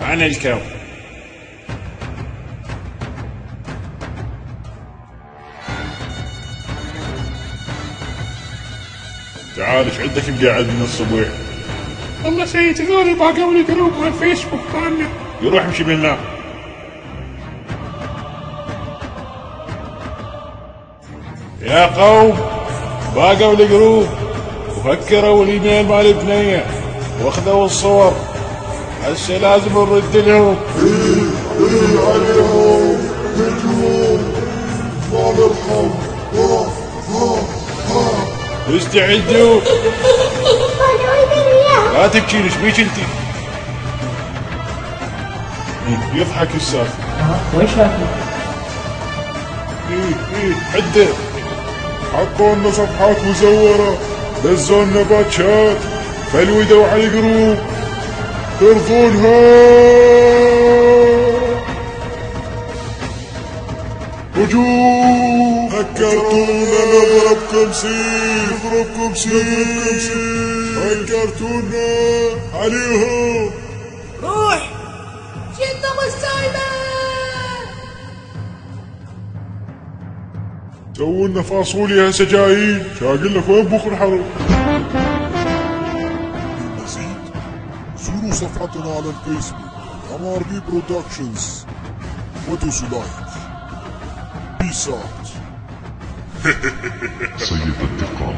عن الكون. تعال ايش عندك مقاعد من الصبح؟ والله سيد هذول باقوا لي جروب مال فيسبوك مالنا. يروح امشي من هنا. يا قوم باقوا الجروب وفكروا الايميل مال البنية واخذوا الصور، هسه لازم نرد لهم. عليهم هجوم ما نرحم. استعدوا. لا تبكي ايش بيك انت؟ يضحك السالفة. وين شافني؟ حده حطوا لنا صفحات مزورة، دزوا لنا باتشات، فلودوا على الجروب ترضونها. هجوم هكرتونا نضربكم سيف هكرتونا عليهم. روح شد السايبر. سووا لنا فاصوليا سجايين، شاقل لك وين بكره حرب. للمزيد زوروا صفحتنا على الفيسبوك MRB Productions ودوسوا لايك. بيس اوت. سيد الانتقام.